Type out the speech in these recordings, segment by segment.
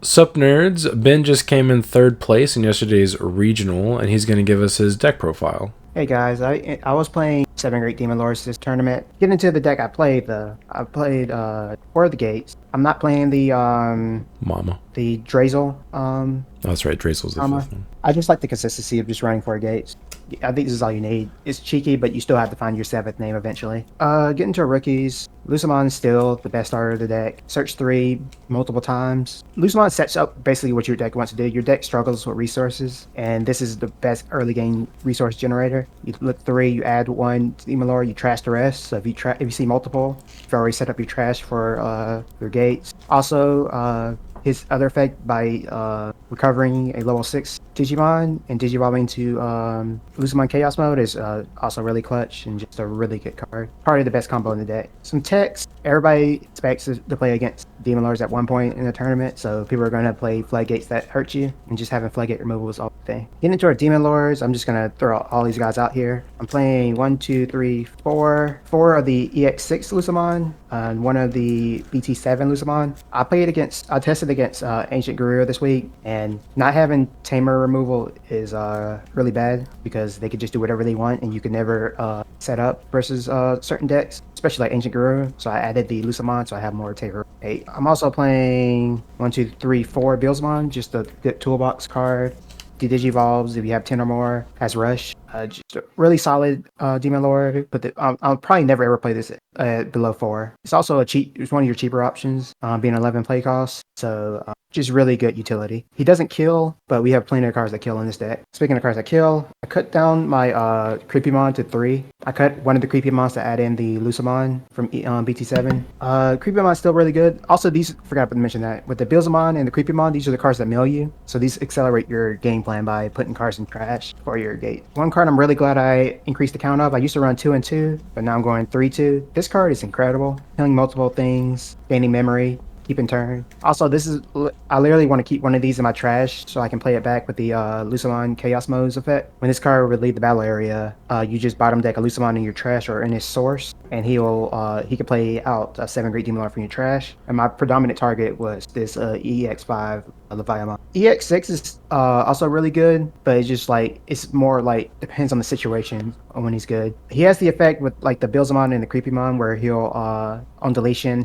Sup nerds, Ben just came in third place in yesterday's regional, and he's going to give us his deck profile. Hey guys, I was playing 7 Great Demon Lords this tournament. Getting into the deck I played though. I played four of the gates. I'm not playing Mama. the Drazel Oh, that's right, Drazel's the armor. fifth one. I just like the consistency of just running 4 gates. I think this is all you need. It's cheeky, but you still have to find your 7th name eventually. Getting to rookies. Lucimon's still the best starter of the deck. Search 3 multiple times. Lucimon sets up basically what your deck wants to do. Your deck struggles with resources, and this is the best early game resource generator. You look 3, you add 1 Demon Lord, you trash the rest. So if you see multiple, you've already set up your trash for your gates. Also, his other effect by recovering a level 6 Digimon and Digivolving to Lucimon Chaos Mode is also really clutch and just a really good card. Probably the best combo in the deck. Some text. Everybody expects to play against Demon Lords at one point in the tournament, so people are going to play floodgates that hurt you, and just having floodgate removal is all the thing. Getting into our Demon Lords, I'm just going to throw all these guys out here. I'm playing 1, 2, 3, 4. 4 of the EX6 Lucimon and 1 of the BT7 Lucimon. I tested against Ancient Guerrero this week, and not having Tamer removal is really bad because they could just do whatever they want, and you can never set up versus certain decks, especially like Ancient Guerrero. So I added the Lucimon, so I have more Tamer 8. I'm also playing 1, 2, 3, 4 Billsmon, just a good toolbox card. The Digivolves, if you have 10 or more, has Rush. Just a really solid Demon Lord, but I'll probably never ever play this below 4. It's also it's one of your cheaper options, being 11 play cost, so just really good utility. He doesn't kill, but we have plenty of cards that kill in this deck. Speaking of cards that kill, I cut down my Creepymon to 3. I cut one of the Creepymons to add in the Lucimon from BT7. Creepymon's still really good. Also, these, forgot to mention that, with the Billsmon and the Creepymon, these are the cards that mill you, so these accelerate your game plan by putting cards in trash for your gate. One card I'm really glad I increased the count of. I used to run 2 and 2, but now I'm going 3-2. This card is incredible. Killing multiple things, gaining memory, keep in turn. Also, I literally want to keep one of these in my trash so I can play it back with the Lucimon Chaos Modes effect. When this card would leave the battle area, you just bottom deck a Lucimon in your trash or in his source, and he can play out a 7 Great Demon Lord from your trash. And my predominant target was this EX5 Leviathan. EX6 is also really good, but it's more like depends on the situation on when he's good. He has the effect with like the Billsmon and the Creepymon where he'll on deletion,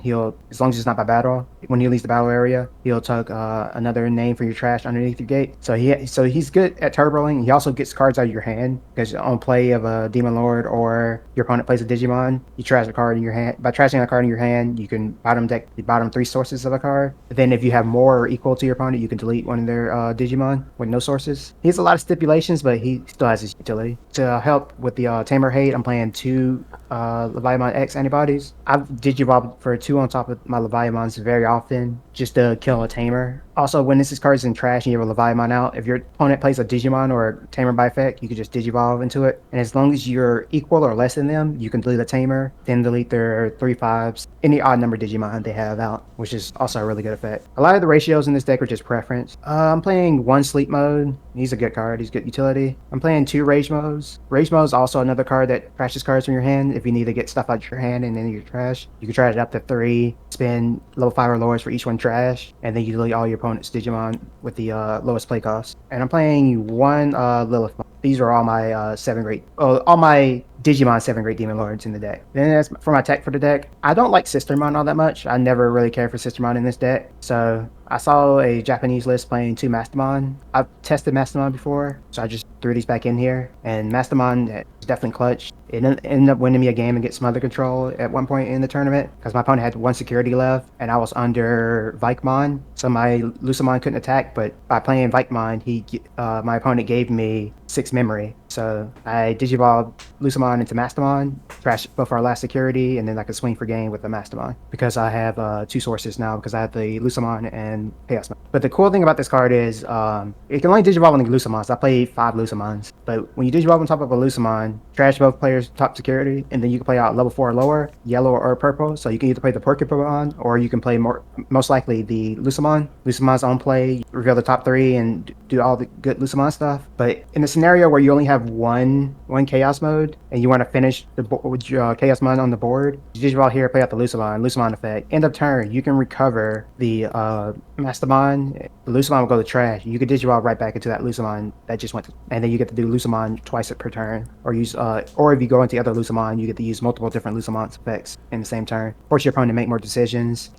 as long as it's not by battle, when he leaves the battle area, he'll tug another name for your trash underneath your gate. So he's good at turboing. He also gets cards out of your hand because on play of a Demon Lord or your opponent plays a Digimon, you trash a card in your hand. By trashing a card in your hand, you can bottom deck the bottom 3 sources of a card. But then if you have more or equal to your opponent, you can delete one of their Digimon with no sources. He has a lot of stipulations, but he still has his utility. To help with the Tamer hate, I'm playing 2 Leviathan X antibodies. I've Digivolved for 2 on top of my Leviathans very often just to kill a Tamer. Also, when this card is in trash and you have a Leviathan out, if your opponent plays a Digimon or a Tamer by effect, you can just Digivolve into it. And as long as you're equal or less than them, you can delete a Tamer, then delete their 3/5s, any odd number Digimon they have out, which is also a really good effect. A lot of the ratios in this deck are just preference. I'm playing 1 Sleep Mode. He's a good card. He's good utility. I'm playing 2 Rage Modes. Rage Mode is also another card that trashes cards from your hand. If you need to get stuff out your hand and then your trash, you can trash it up to 3, spend level 5 or lowers for each one trash, and then you delete all your opponent's Digimon with the lowest play cost. And I'm playing 1 Lilith. These are all my all my Digimon 7 Great Demon Lords in the deck. Then as for my tech for the deck, I don't like Sistermon all that much. I never really cared for Sistermon in this deck. So I saw a Japanese list playing 2 Mastemon. I've tested Mastemon before, so I just threw these back in here. And Mastemon is definitely clutch. It ended up winning me a game against Smother Control at one point in the tournament because my opponent had 1 security left and I was under Vikemon. So my Lucimon couldn't attack, but by playing Vikemon, my opponent gave me 6 memory. So I Digivolved Lucimon into Mastemon, trashed both our last security, and then I could swing for game with the Mastemon because I have 2 sources now because I have the Lucimon and Chaos Mode. But the cool thing about this card is it can only Digivolve on the Lucimons. I play 5 Lucimons, but when you Digivolve on top of a Lucimon, trash both players' top security, and then you can play out level 4 or lower, yellow or purple. So you can either play the Porcupine or you can play most likely the Lucimon. Lucimon's on play, reveal the top 3, and do all the good Lucimon stuff. But in a scenario where you only have have one Chaos Mode, and you want to finish with your Chaos Mode on the board, you Digivolve here, play out the Lucamon effect. End of turn, you can recover the Mastemon. The Lucamon will go to trash. You can Digivolve right back into that Lucamon that just went, and then you get to do Lucamon twice per turn, or use or if you go into the other Lucamon, you get to use multiple different Lucamon's effects in the same turn. Force your opponent to make more decisions.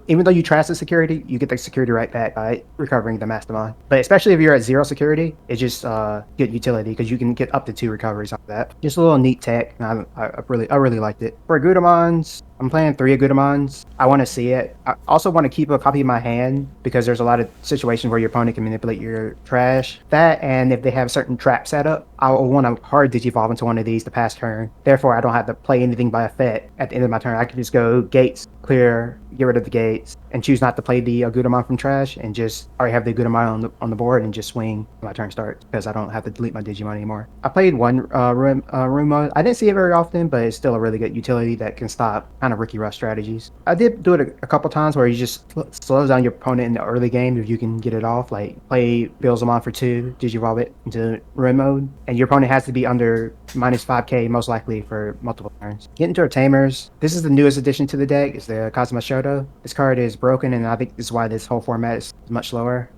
Even though you trash the security, you get the security right back by recovering the Mastemon. But especially if you're at 0 security, it's just good utility because you can get up to 2 recoveries off that. Just a little neat tech. I really liked it. For Agudamons, I'm playing 3 Agudamons. I want to see it. I also want to keep a copy in my hand because there's a lot of situations where your opponent can manipulate your trash. That, and if they have a certain trap set up, I will want to hard Digivolve into one of these to pass turn. Therefore, I don't have to play anything by effect at the end of my turn. I can just go gates, clear, get rid of the gates, and choose not to play the Agudamon from trash, and just already have the Agudamon on the board and just swing when my turn starts because I don't have to delete my Digimon anymore. I played one room mode. I didn't see it very often, but it's still a really good utility that can stop kind of rookie rush strategies. I did do it a couple times where you just slows down your opponent in the early game if you can get it off, like play Bilzamon for 2, Digivolve it into room mode, and your opponent has to be under minus 5k most likely for multiple turns. Get into our Tamers. This is the newest addition to the deck. It's the Kazuma Shoto. This card is broken, and I think this is why this whole format is much lower.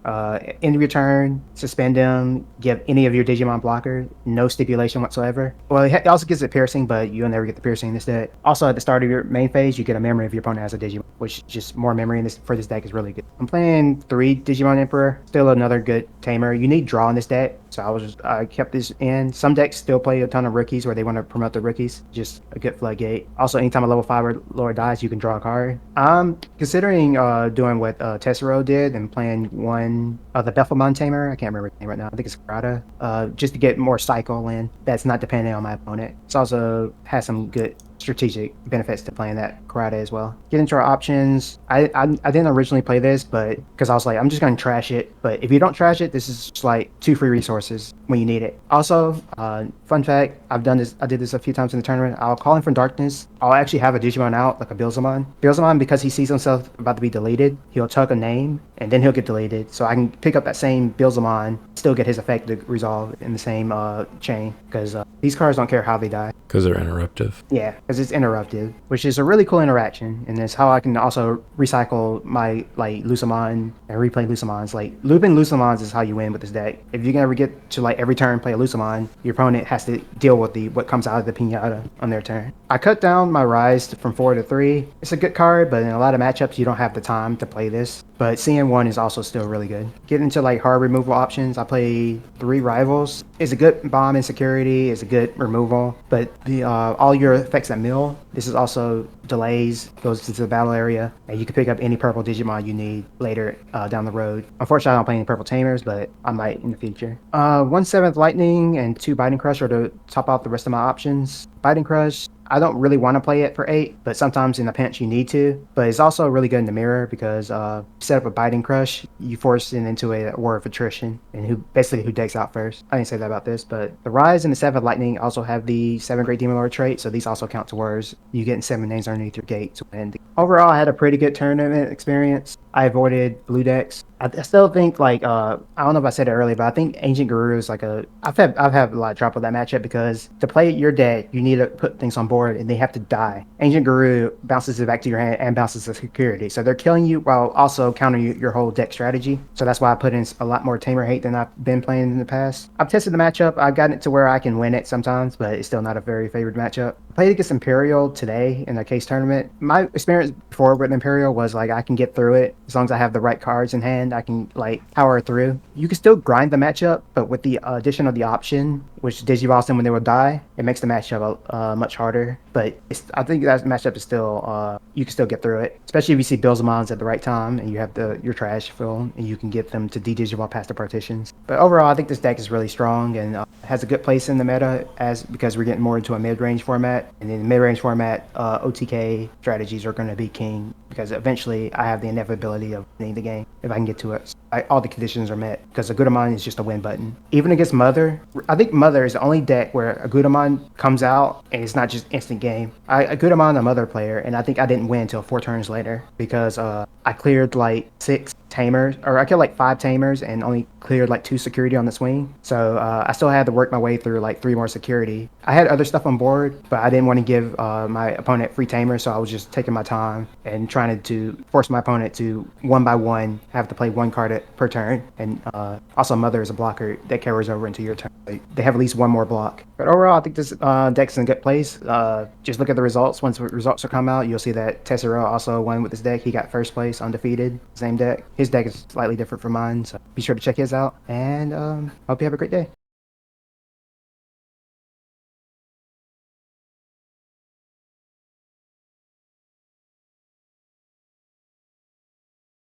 End of your turn, suspend them, give any of your Digimon blocker, no stipulation whatsoever. Well, it also gives it piercing, but you'll never get the piercing in this deck. Also, at the start of your main phase, you get a memory if your opponent has a Digimon, which just more memory in this for this deck is really good. I'm playing 3 Digimon Emperor, still another good Tamer. You need draw in this deck, so I kept this in. Some decks still play a ton of rookies where they want to promote the rookies, just a good floodgate. Also, anytime a level 5 or lower dies, you can draw a card. I'm considering doing what Tessero did and playing one of the Bephalmon Tamer. I can't remember his name right now. I think it's Karada. Just to get more cycle in that's not dependent on my opponent. It also has some good strategic benefits to playing that karate as well. Get into our options. I didn't originally play this, but because I was like, I'm just going to trash it. But if you don't trash it, this is just like 2 free resources when you need it. Also, fun fact, I did this a few times in the tournament. I'll call in from darkness. I'll actually have a Digimon out, like a Bilzamon. Bilzamon, because he sees himself about to be deleted, he'll tug a name and then he'll get deleted. So I can pick up that same Bilzamon, still get his effect to resolve in the same chain, because these cards don't care how they die. Because they're interruptive. Yeah, because it's interruptive, which is a really cool interaction, and it's how I can also recycle my like Lucamon and replay Lucamons. Like looping Lucamons is how you win with this deck. If you can ever get to like every turn play a Lucamon, your opponent has to deal with what comes out of the pinata on their turn. I cut down my Rise from 4 to 3. It's a good card, but in a lot of matchups you don't have the time to play this. But CN1 is also still really good. Get into like hard removal options. I play 3 Rivals. It's a good bomb and security. It's a good removal, but the all your effects that mill. This is also delays, goes into the battle area, and you can pick up any purple Digimon you need later down the road. Unfortunately, I don't play any purple Tamers, but I might in the future. 1/7 Lightning and 2 Biting Crush are to top off the rest of my options. Biting Crush, I don't really want to play it for 8, but sometimes in a pinch you need to. But it's also really good in the mirror because set up a Biting Crush, you force it into a war of attrition, and who decks out first. I didn't say that about this, but the Rise and the 7 Lightning also have the 7 Great Demon Lord trait, so these also count towards you getting 7 names underneath your gate to win. Overall, I had a pretty good tournament experience. I avoided blue decks. I still think like I don't know if I said it earlier, but I think Ancient Guru is like I've had a lot of trouble with that matchup because to play your deck you need to put things on board and they have to die. Ancient Guru bounces it back to your hand and bounces the security, so they're killing you while also countering your whole deck strategy. So that's why I put in a lot more Tamer hate than I've been playing in the past. I've tested the matchup. I've gotten it to where I can win it sometimes, but it's still not a very favored matchup. I played against Imperial today in the case tournament. My experience before with Imperial was like I can get through it as long as I have the right cards in hand. I can like power through. You can still grind the matchup, but with the addition of the option, which Digivolves them when they will die, it makes the matchup much harder. But I think that matchup is still you can still get through it, especially if you see Bilzamons at the right time and you have your trash fill and you can get them to de-Digivolve past the partitions. But overall, I think this deck is really strong and has a good place in the meta because we're getting more into a mid-range format, and in the mid-range format, OTK strategies are going to be king because eventually I have the inevitability of winning the game if I can get to it. All the conditions are met because Agudamon is just a win button. Even against Mother, I think Mother is the only deck where Agudamon comes out and it's not just instant game. Agudamon, a Mother player, and I think I didn't win until 4 turns later because I cleared like 6 Tamers, or I killed like 5 Tamers and only cleared like 2 security on the swing. So I still had to work my way through like 3 more security. I had other stuff on board, but I didn't want to give my opponent free Tamers, so I was just taking my time and trying to force my opponent to one by one have to play 1 card per turn. And also Mother is a blocker that carries over into your turn. They have at least 1 more block. But overall, I think this deck's in a good place. Just look at the results. Once the results will come out, you'll see that Tessero also won with this deck. He got first place, undefeated, same deck. His deck is slightly different from mine, so be sure to check his out. And hope you have a great day.